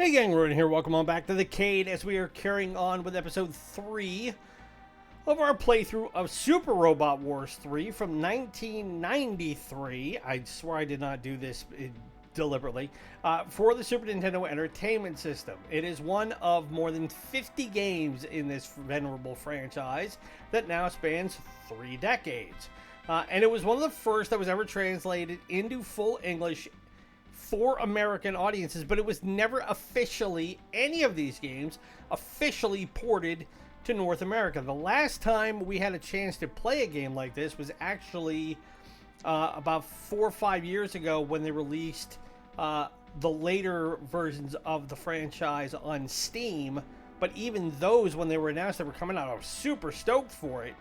Hey gang, Ruin here. Welcome on back to the Cade as we are carrying on with episode 3 of our playthrough of Super Robot Wars 3 from 1993. I swear I did not do this deliberately. For the Super Nintendo Entertainment System. It is one of more than 50 games in this venerable franchise that now spans 3 decades. And it was one of the first that was ever translated into full English for American audiences, but it was never officially, any of these games, officially ported to North America. The last time we had a chance to play a game like this was actually about 4 or 5 years ago when they released the later versions of the franchise on Steam. But even those, when they were announced they were coming out, I was super stoked for it.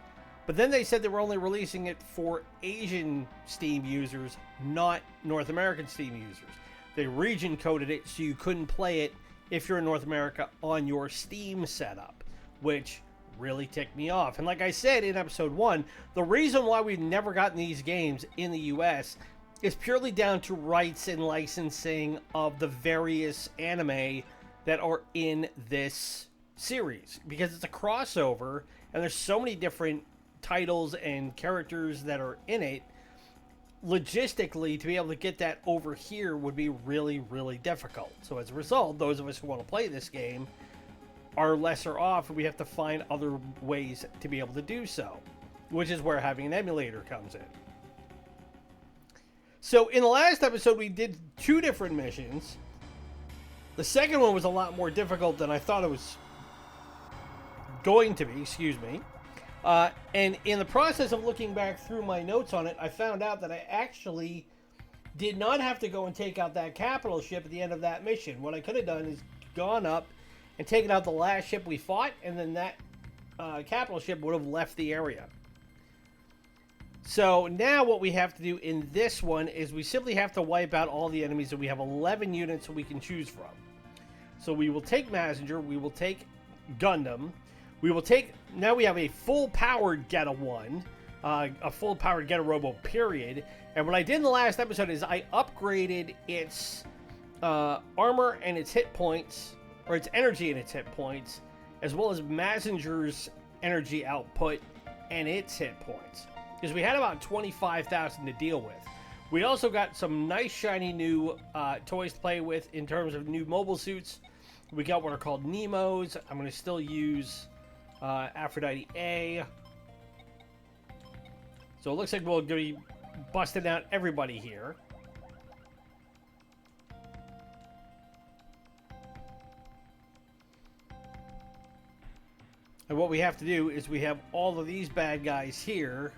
But then they said they were only releasing it for Asian Steam users, not North American Steam users. They region coded it so you couldn't play it if you're in North America on your Steam setup, which really ticked me off. And like I said in episode 1, the reason why we've never gotten these games in the US is purely down to rights and licensing of the various anime that are in this series. Because it's a crossover, and there's so many different titles and characters that are in it. Logistically, to be able to get that over here would be really, really difficult. So as a result, those of us who want to play this game are lesser off, and we have to find other ways to be able to do so, which is where having an emulator comes in. So in the last episode, we did 2 different missions. The second one was a lot more difficult than I thought it was going to be, excuse me. And in the process of looking back through my notes on it, I found out that I actually did not have to go and take out that capital ship at the end of that mission. What I could have done is gone up and taken out the last ship we fought, and then that capital ship would have left the area. So now what we have to do in this one is we simply have to wipe out all the enemies, and we have 11 units we can choose from. So we will take Mazinger, we will take Gundam, we will take, now we have a full-powered Getter 1, a full-powered Getter Robo, period. And what I did in the last episode is I upgraded its armor and its hit points, or its energy and its hit points, as well as Mazinger's energy output and its hit points. Because we had about 25,000 to deal with. We also got some nice shiny new toys to play with in terms of new mobile suits. We got what are called Nemos. I'm going to still use Aphrodite A. So it looks like we'll be busting out everybody here. And what we have to do is we have all of these bad guys here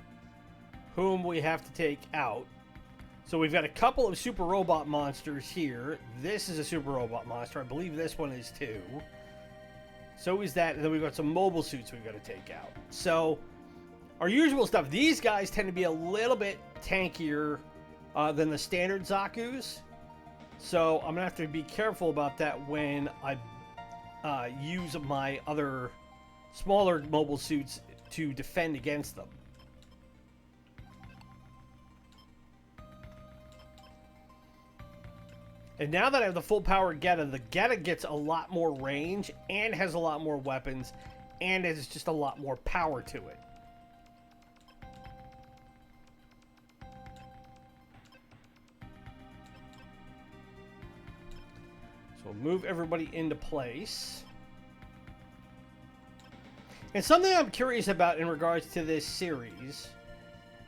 whom we have to take out. So we've got a couple of super robot monsters here. This is a super robot monster. I believe this one is too. So is that, and then we've got some mobile suits we've got to take out. So, our usual stuff. These guys tend to be a little bit tankier than the standard Zaku's. So, I'm going to have to be careful about that when I use my other smaller mobile suits to defend against them. And now that I have the full power Getter, the Getter gets a lot more range and has a lot more weapons and has just a lot more power to it. So we'll move everybody into place. And something I'm curious about in regards to this series,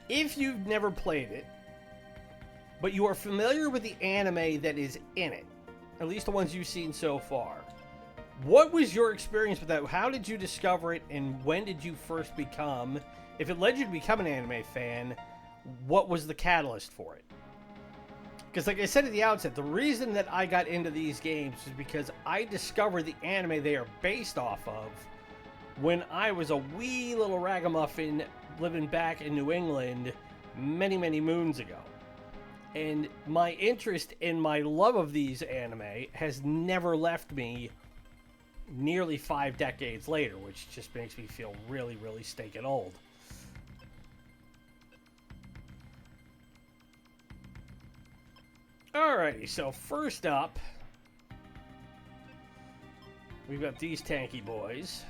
if you've never played it, but you are familiar with the anime that is in it, at least the ones you've seen so far, what was your experience with that? How did you discover it, and when did you first become, if it led you to become an anime fan, what was the catalyst for it? Because like I said at the outset, the reason that I got into these games is because I discovered the anime they are based off of when I was a wee little ragamuffin living back in New England many, many moons ago. And my interest and my love of these anime has never left me nearly 5 decades later, which just makes me feel really, really stinking old. Alrighty, so first up, We've got these tanky boys.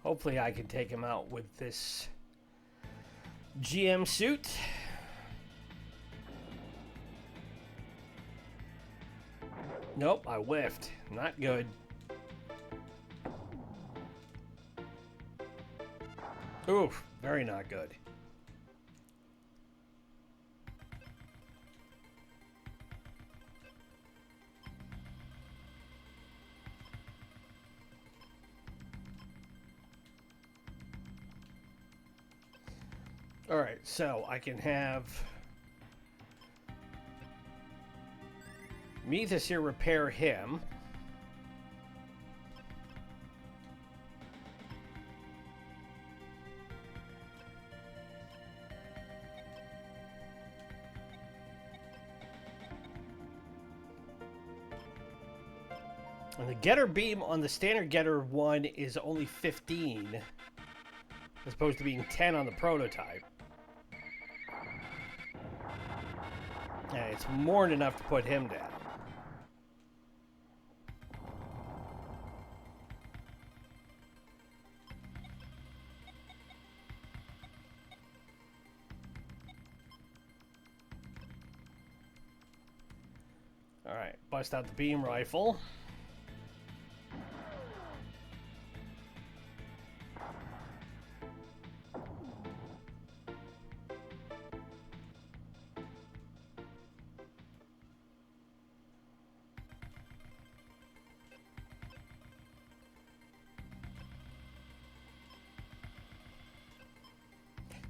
Hopefully I can take him out with this GM suit. Nope, I whiffed. Not good. Oof, very not good. Alright, so I can have Methus here repair him. And the Getter beam on the standard Getter one is only 15, as opposed to being 10 on the prototype. And it's more than enough to put him down. Alright, bust out the beam rifle.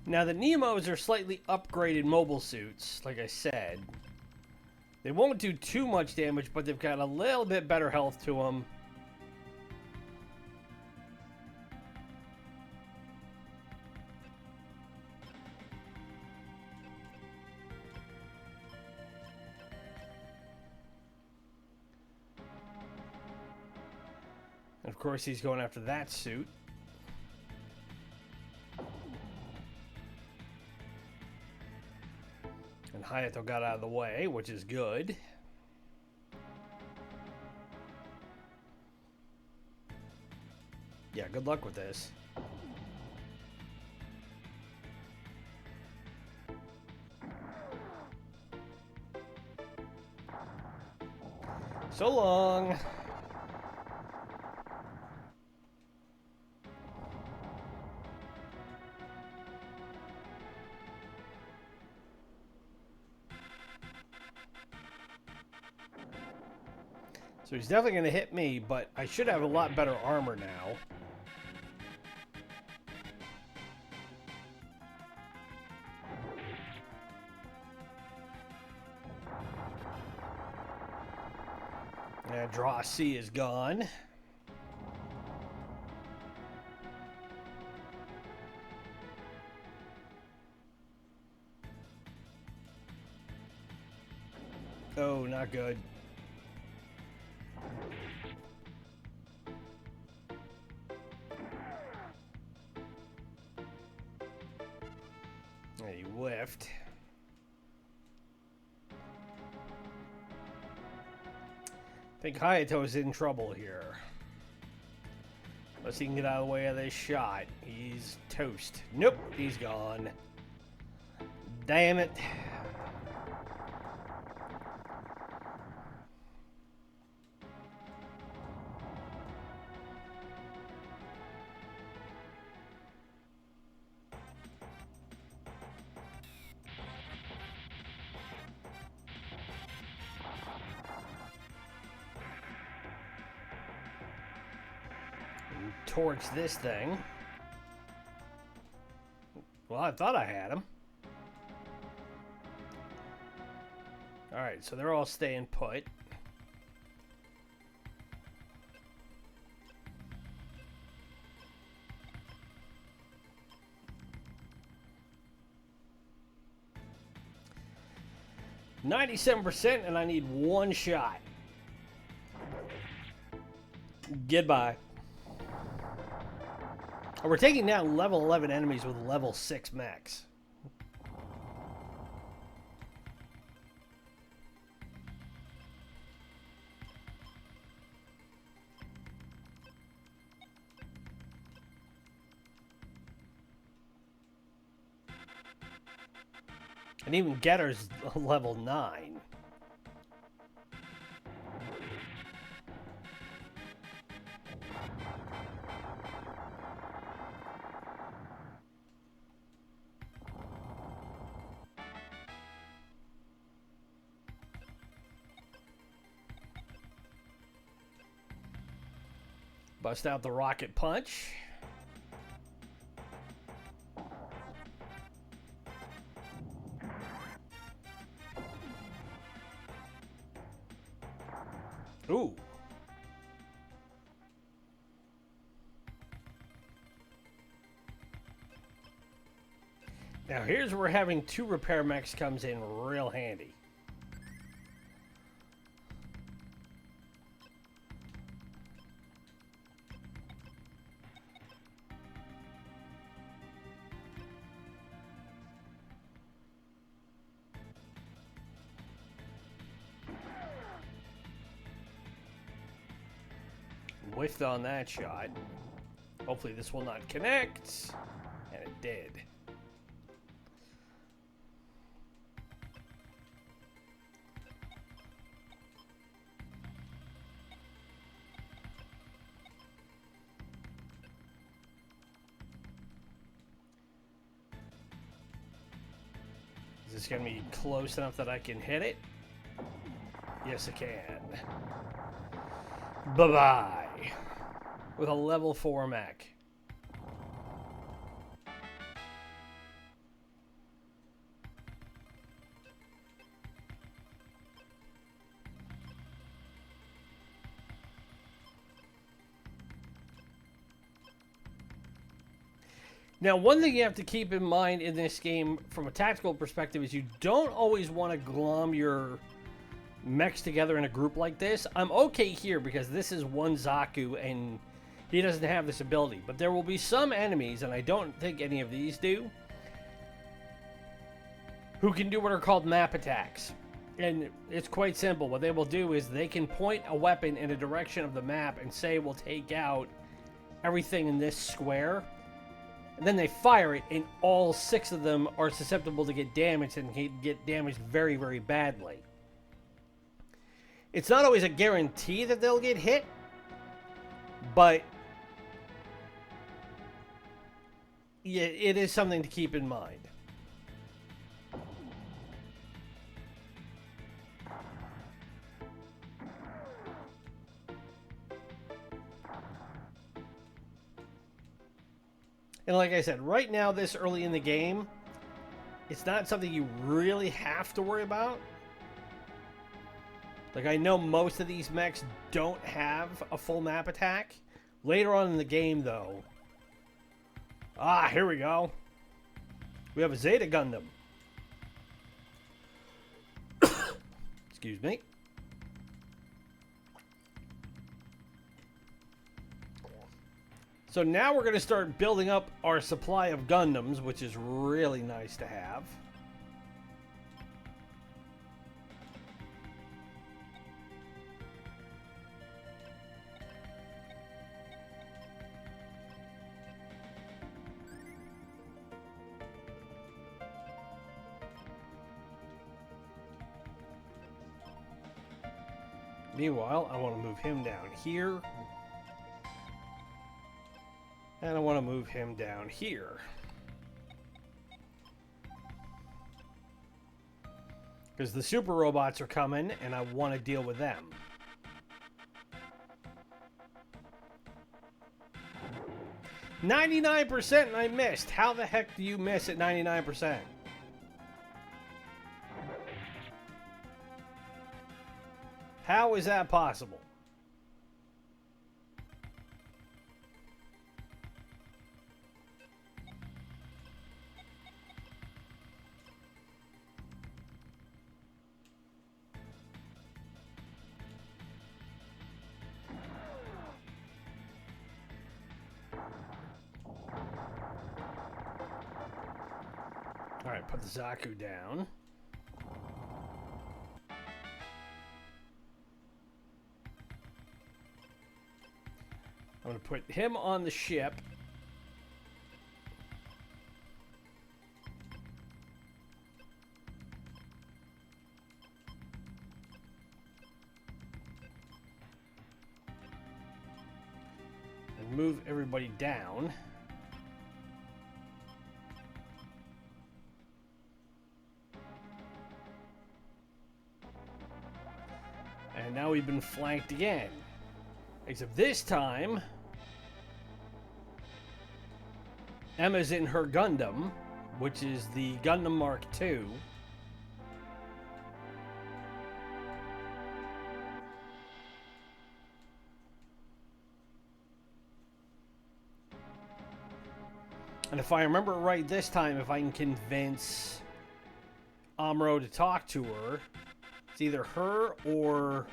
Now, the Nemos are slightly upgraded mobile suits, like I said. They won't do too much damage, but they've got a little bit better health to them. And of course, he's going after that suit. And Hayato got out of the way, which is good. Yeah, good luck with this. So long. So he's definitely going to hit me, but I should have a lot better armor now. And Draw C is gone. Oh, not good. He whiffed. I think Hayato's in trouble here. Unless he can get out of the way of this shot. He's toast. Nope, he's gone. Damn it. Torch this thing. Well, I thought I had him. Alright, so they're all staying put. 97%, and I need one shot. Goodbye. And we're taking down level 11 enemies with level 6 mechs. And even Getter's level 9. Bust out the rocket punch. Ooh. Now here's where having 2 repair mechs comes in real handy. Whiffed on that shot. Hopefully this will not connect. And it did. Is this going to be close enough that I can hit it? Yes, I can. Bye-bye. With a level 4 mech. Now, one thing you have to keep in mind in this game from a tactical perspective is you don't always want to glom your mechs together in a group like this. I'm okay here because this is one Zaku and he doesn't have this ability. But there will be some enemies, and I don't think any of these do, who can do what are called map attacks. And it's quite simple. What they will do is they can point a weapon in a direction of the map and say we'll take out everything in this square. And then they fire it, and all 6 of them are susceptible to get damaged and can get damaged very, very badly. It's not always a guarantee that they'll get hit, but yeah, it is something to keep in mind. And like I said, right now, this early in the game, it's not something you really have to worry about. Like, I know most of these mechs don't have a full map attack. Later on in the game, though. Ah, here we go. We have a Z Gundam. Excuse me. So now we're going to start building up our supply of Gundams, which is really nice to have. Meanwhile, I want to move him down here. And I want to move him down here. Because the super robots are coming, and I want to deal with them. "99% and I missed. How the heck do you miss at 99%? How is that possible? Alright, put the Zaku down. I'm going to put him on the ship. And move everybody down. And now we've been flanked again. Except this time, Emma's in her Gundam, which is the Gundam Mark II. And if I remember right this time, if I can convince Amuro to talk to her, it's either her or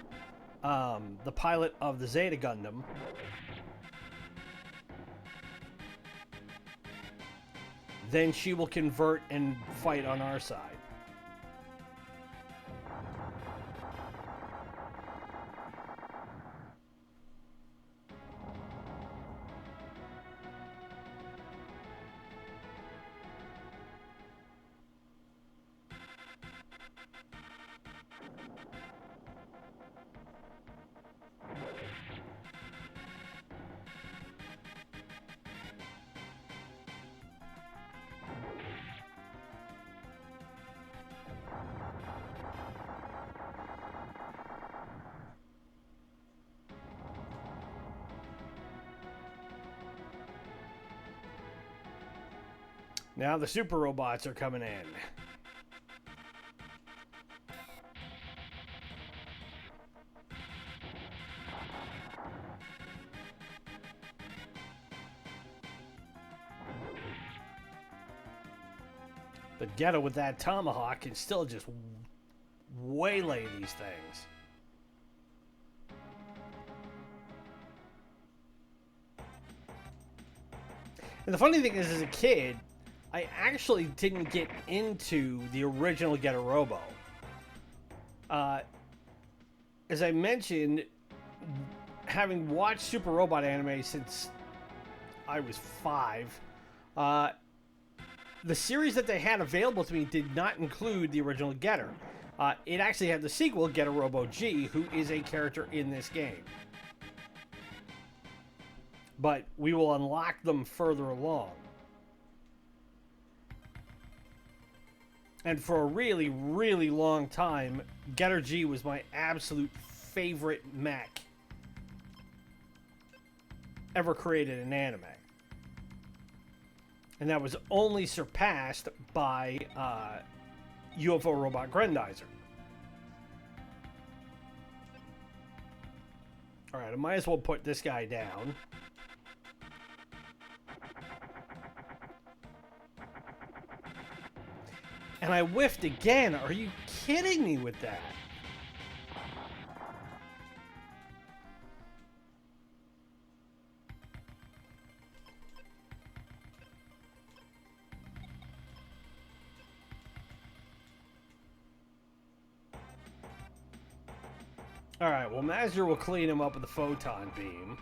the pilot of the Zeta Gundam. Then she will convert and fight on our side. Now the super robots are coming in. But Getter with that tomahawk can still just waylay these things. And the funny thing is, as a kid, I actually didn't get into the original Getter Robo. As I mentioned, having watched Super Robot anime since I was 5, the series that they had available to me did not include the original Getter. It actually had the sequel, Getter Robo G, who is a character in this game. But we will unlock them further along. And for a really, really long time, Getter G was my absolute favorite mech ever created in anime. And that was only surpassed by UFO Robot Grendizer. Alright, I might as well put this guy down. And I whiffed again. Are you kidding me with that? Alright, well, Mazinger will clean him up with the photon beam.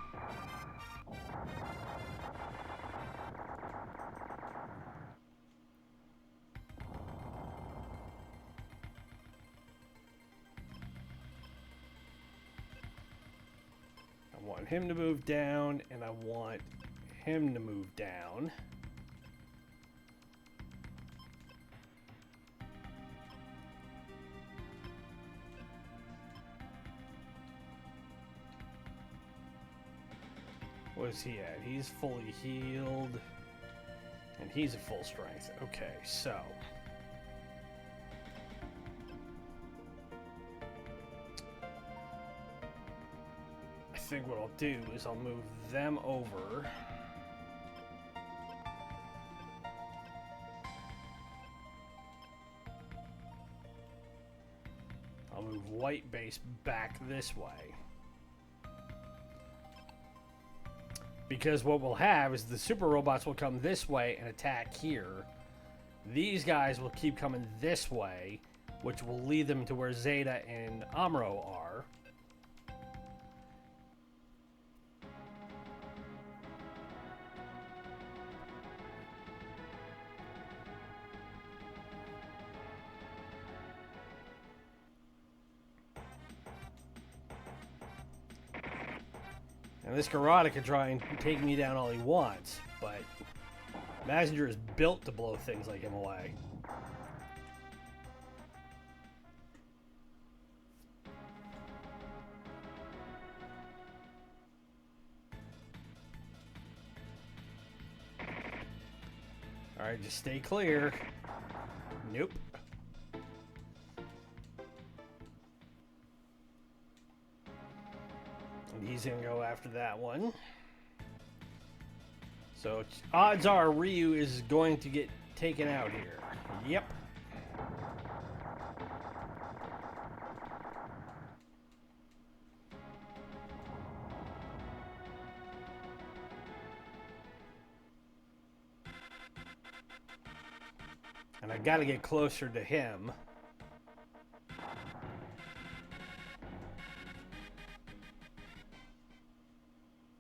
I want him to move down, and I want him to move down. What is he at? He's fully healed. And he's at full strength. Okay, so. I think what I'll do is I'll move them over. I'll move white base back this way. Because what we'll have is the super robots will come this way and attack here. These guys will keep coming this way, which will lead them to where Zeta and Amuro are. And this Karada can try and take me down all he wants, but Mazinger is built to blow things like him away. Alright, just stay clear. Nope. And he's gonna go after that one. So odds are Ryu is going to get taken out here. Yep. And I gotta get closer to him.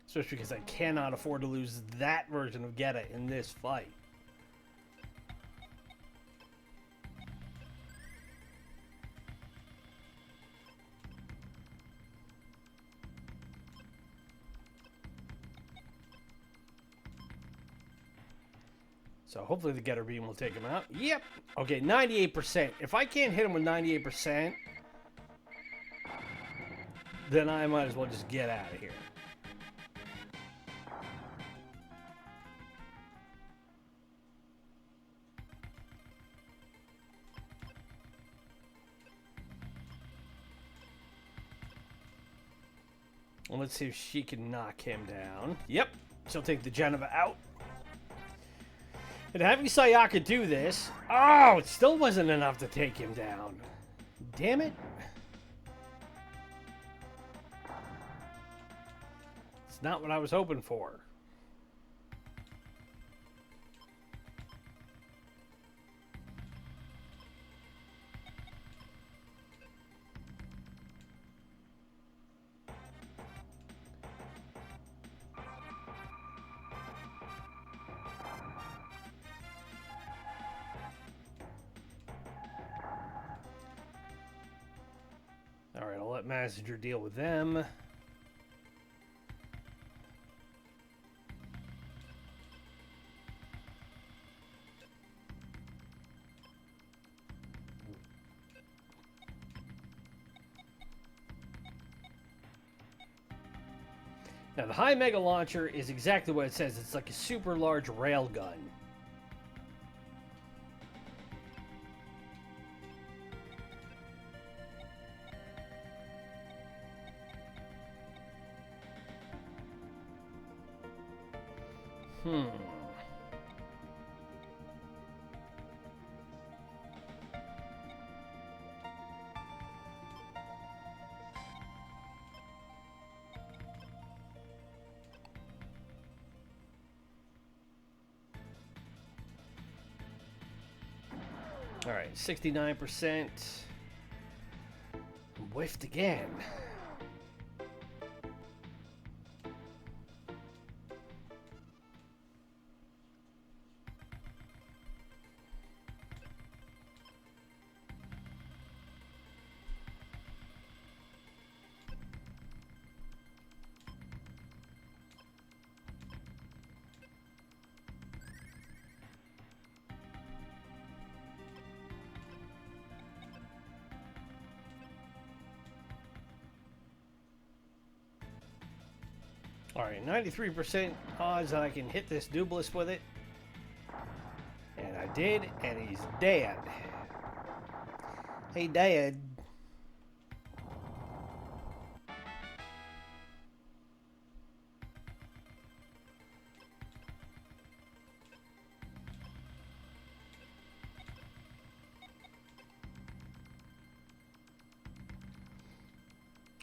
Especially because I cannot afford to lose that version of Getter in this fight. So hopefully the Getter Beam will take him out. Yep. Okay, 98%. If I can't hit him with 98%, then I might as well just get out of here. Well, let's see if she can knock him down. Yep. She'll take the Geneva out. And having Sayaka do this... Oh, it still wasn't enough to take him down. Damn it. It's not what I was hoping for. Alright, I'll let Mazinger deal with them. Now, the High Mega Launcher is exactly what it says. It's like a super large railgun. All right, 69%. Whiffed again. Alright, 93% odds that I can hit this Duelist with it. And I did, and he's dead. Hey, Dad.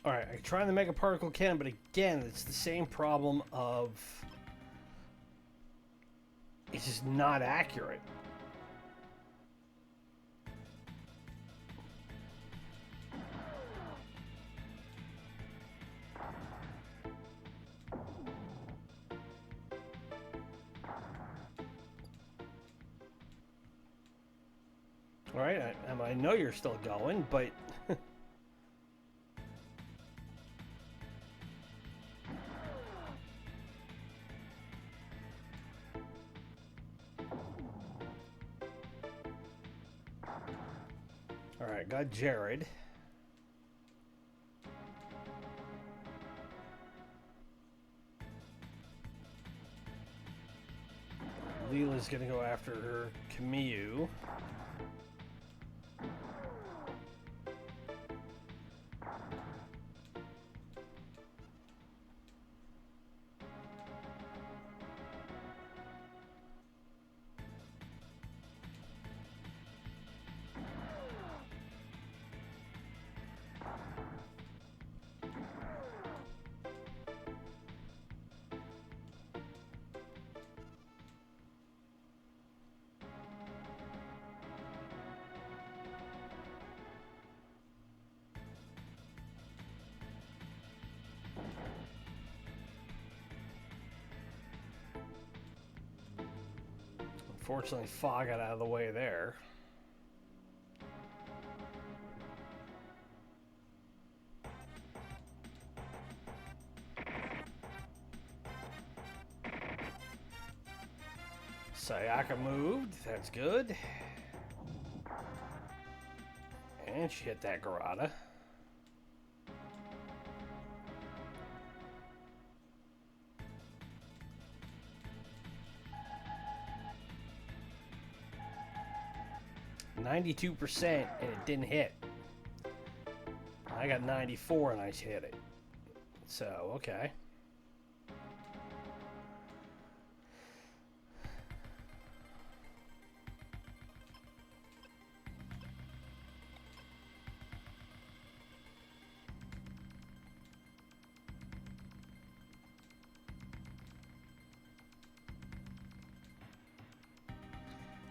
Alright, I tried the Mega Particle Cannon, but again, it's the same problem of... It's just not accurate. All right, I know you're still going, but... All right, got Jared. Leela's gonna go after her Camus. Unfortunately, Fog got out of the way there. Sayaka moved. That's good. And she hit that Garada. %, and it didn't hit. I got 94 and I hit it. So, okay.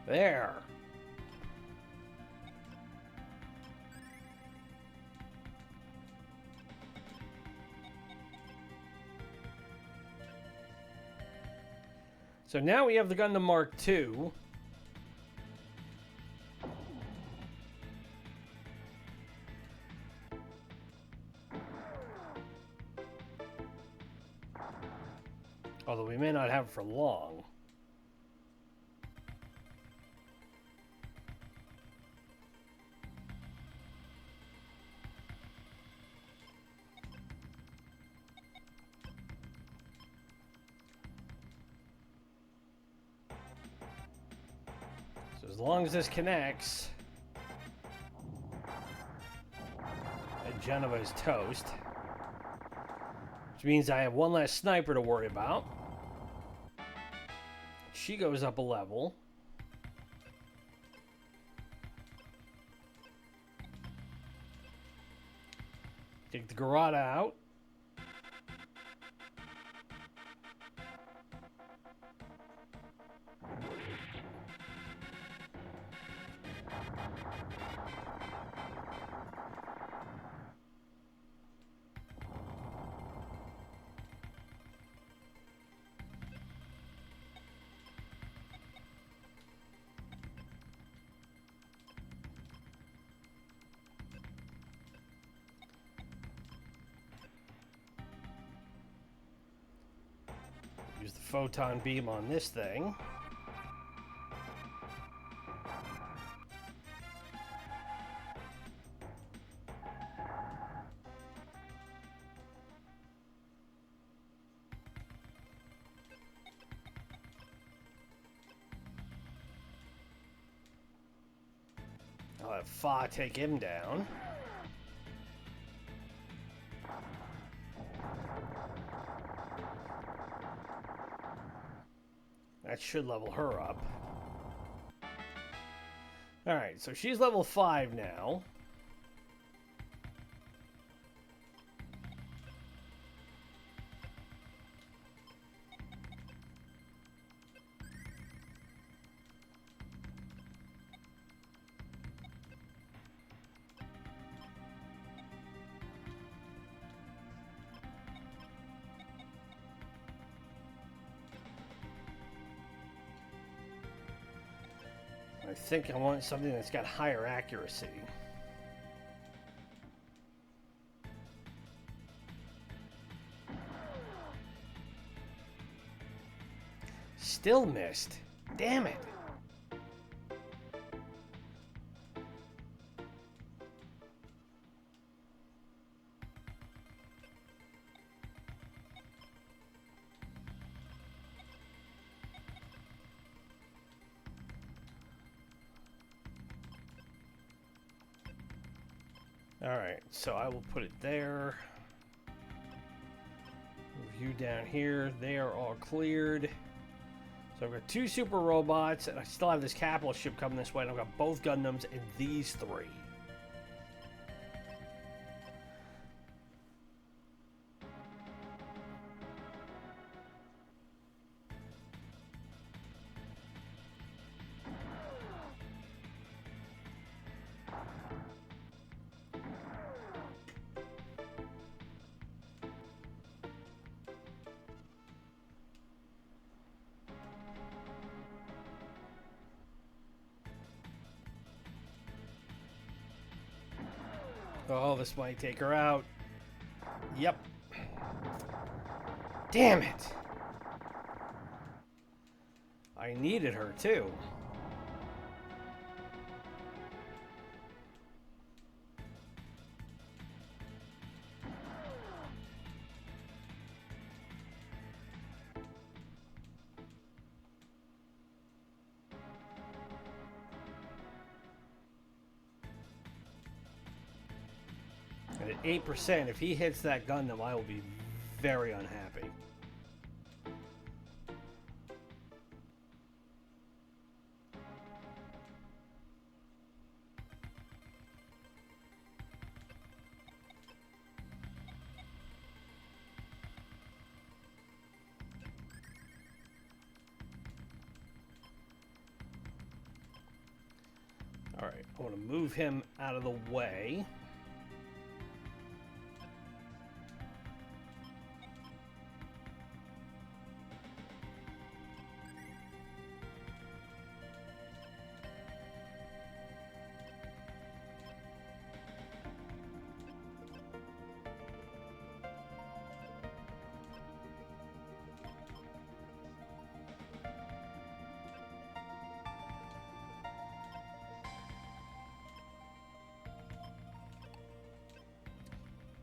There. So now we have the Gundam Mark II. Although we may not have it for long. As long as this connects, and Genova's toast. Which means I have one less sniper to worry about. She goes up a level. Take the Garada out. Use the photon beam on this thing. I'll have Fa take him down. That should level her up. Alright, so she's level 5 now. think I want something that's got higher accuracy. Still missed. Damn it. Alright, so I will put it there. Move you down here. They are all cleared. So I've got 2 super robots, and I still have this capital ship coming this way, and I've got both Gundams and these 3. Oh, this might take her out. Yep. Damn it. I needed her too. And at 8%, if he hits that Gundam, I will be very unhappy. All right, I want to move him out of the way.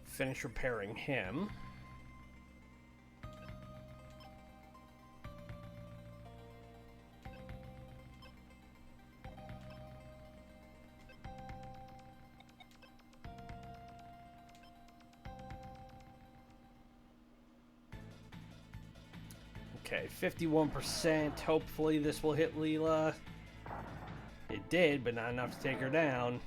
Finish repairing him. Okay, 51%. Hopefully this will hit Leela. It did, but not enough to take her down.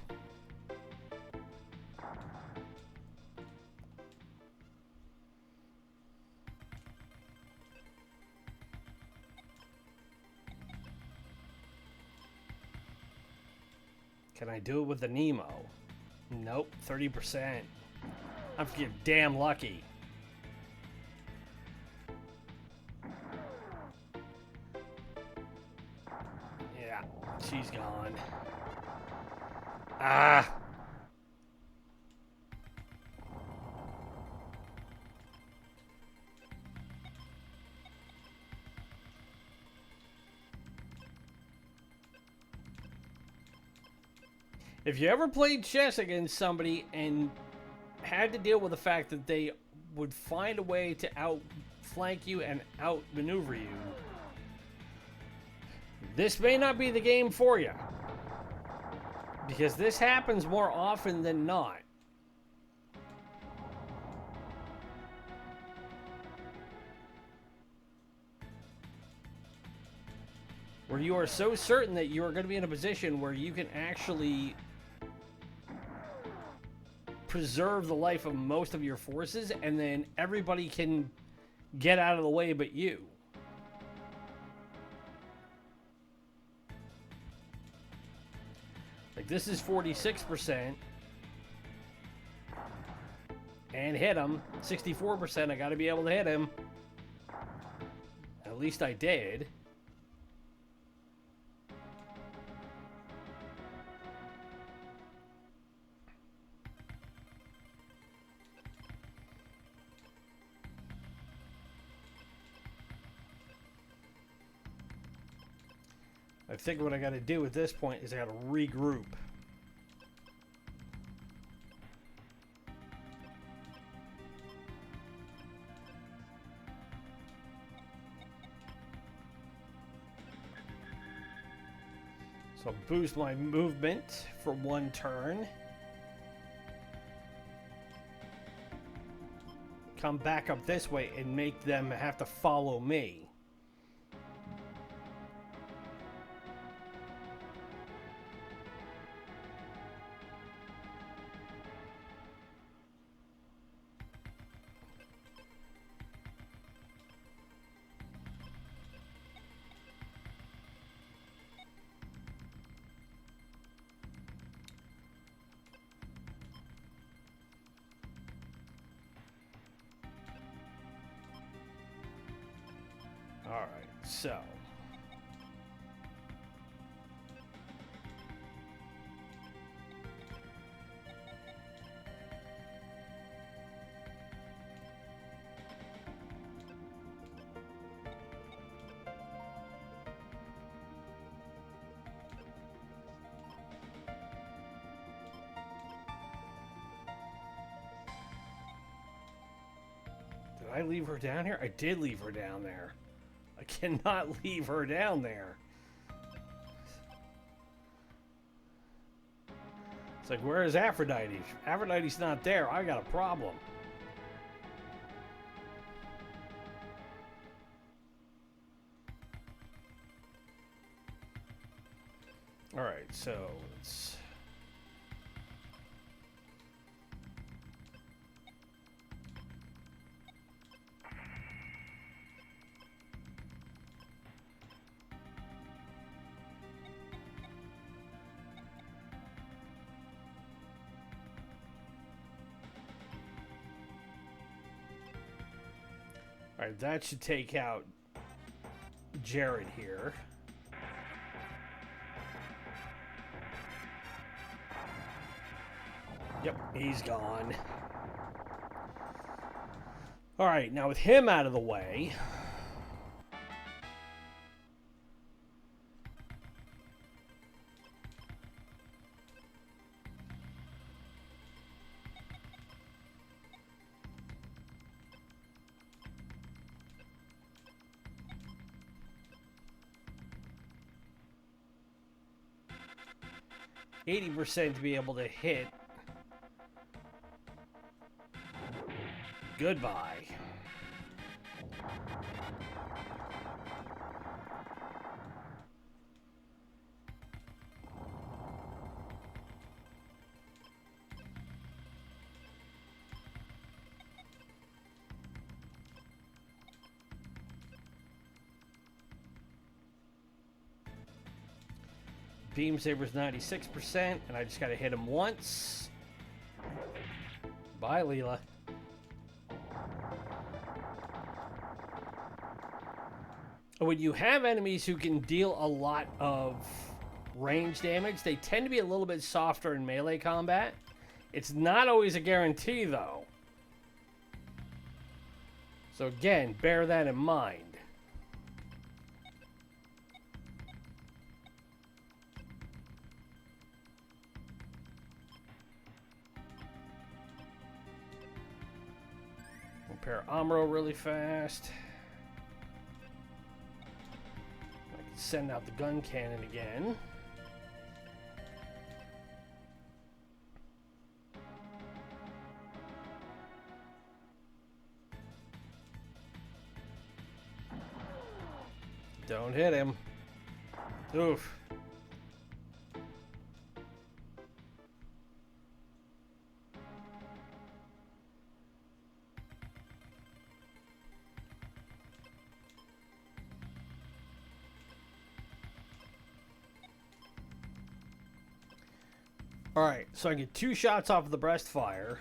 Can I do it with the Nemo? Nope, 30%. I'm getting damn lucky. Yeah, she's gone. Ah! If you ever played chess against somebody and had to deal with the fact that they would find a way to outflank you and outmaneuver you, this may not be the game for you. Because this happens more often than not. Where you are so certain that you are going to be in a position where you can actually preserve the life of most of your forces, and then everybody can get out of the way but you. Like, this is 46%. And hit him. 64%, I gotta be able to hit him. At least I did. I think what I got to do at this point is I got to regroup. So boost my movement for 1 turn. Come back up this way and make them have to follow me. Alright, so. Did I leave her down here? I did leave her down there. I cannot leave her down there. It's like, where is Aphrodite? If Aphrodite's not there, I got a problem. Alright, so let's... Alright, that should take out Jared here. Yep, he's gone. Alright, now with him out of the way... 80% to be able to hit. Goodbye. Beam Saber's 96%, and I just gotta hit him once. Bye, Leela. When you have enemies who can deal a lot of range damage, they tend to be a little bit softer in melee combat. It's not always a guarantee, though. So again, bear that in mind. Repair Amuro really fast. I can send out the gun cannon again. Don't hit him. Oof. Alright, so I get 2 shots off of the breast fire.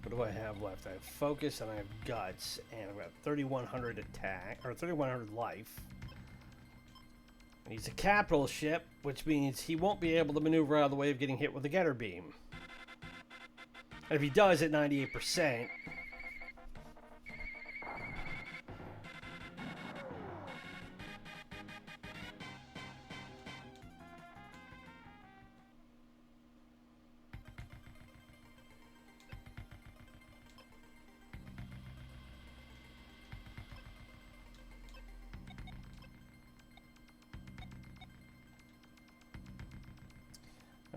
But do I have left? I have focus and I have guts, and I've got 3,100 attack, or 3,100 life. And he's a capital ship, which means he won't be able to maneuver out of the way of getting hit with the Getter beam. And if he does at 98%,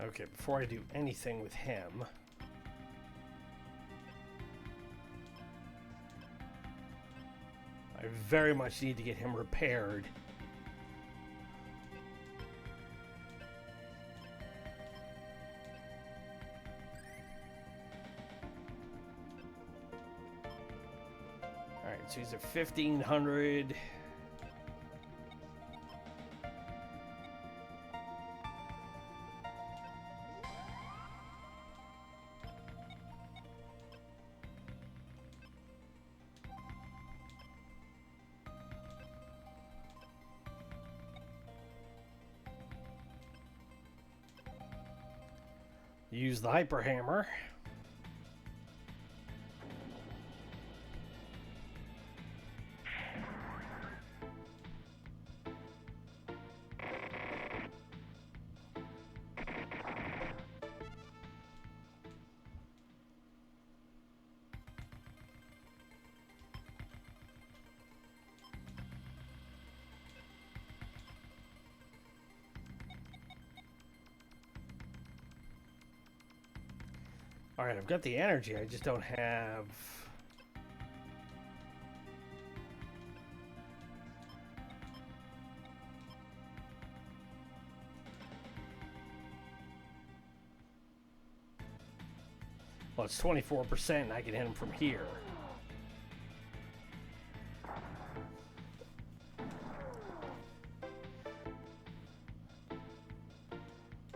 okay, before I do anything with him, I very much need to get him repaired. Alright, so he's at 1,500. Use the hyper hammer. Alright, I've got the energy, I just don't have... Well, it's 24% and I can hit him from here.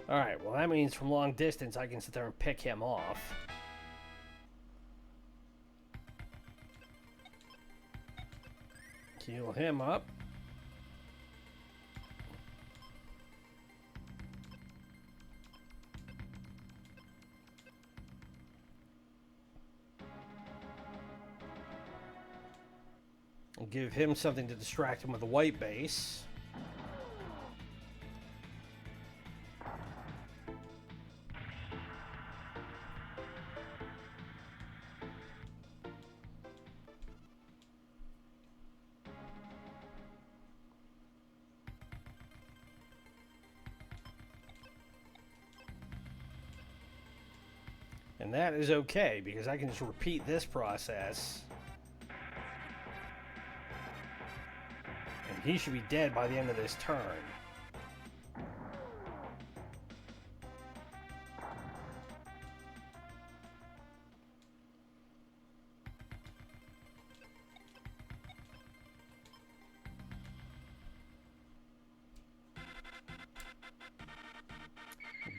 Alright, well that means from long distance I can sit there and pick him off. Heal him up. And give him something to distract him with a white base. And that is okay, because I can just repeat this process. And he should be dead by the end of this turn.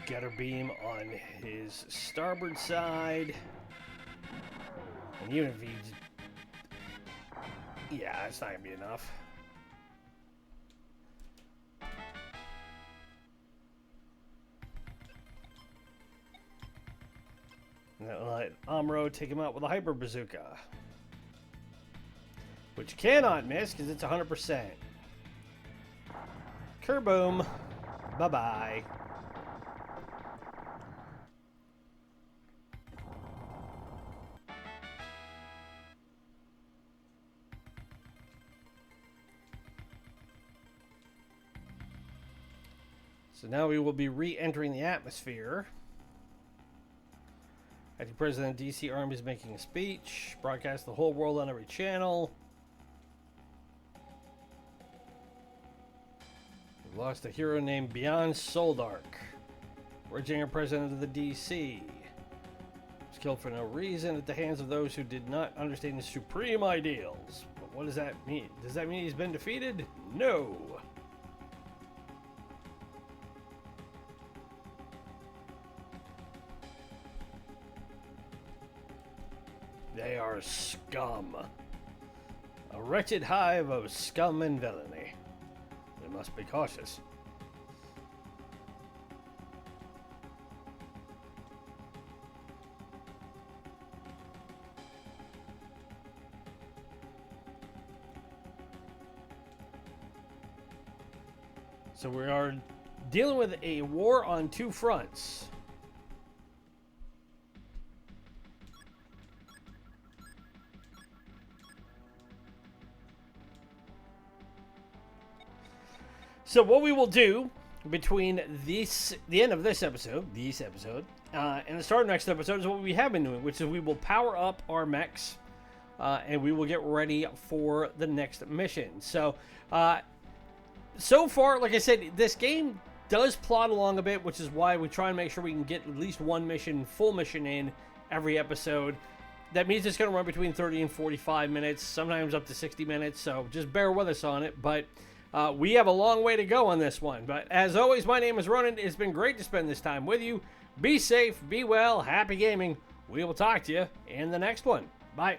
Getter beam on his starboard side. And even if he's... Yeah, it's not going to be enough. And then let Amuro take him out with a hyper bazooka. Which cannot miss because it's 100%. Kerboom. Bye-bye. So now we will be re-entering the atmosphere. Acting President DC Army is making a speech. Broadcast the whole world on every channel. We lost a hero named Beyond Soldark. Originator President of the DC. Was killed for no reason at the hands of those who did not understand his supreme ideals. But what does that mean? Does that mean he's been defeated? No. They are scum. A wretched hive of scum and villainy. We must be cautious. So we are dealing with a war on two fronts. So what we will do between the end of this episode, and the start of next episode is what we have been doing, which is we will power up our mechs, and we will get ready for the next mission. So, so far, like I said, this game does plod along a bit, which is why we try and make sure we can get at least one mission, full mission in every episode. That means it's going to run between 30 and 45 minutes, sometimes up to 60 minutes, so just bear with us on it. But we have a long way to go on this one. But as always, my name is Ronan. It's been great to spend this time with you. Be safe, be well, happy gaming. We will talk to you in the next one. Bye.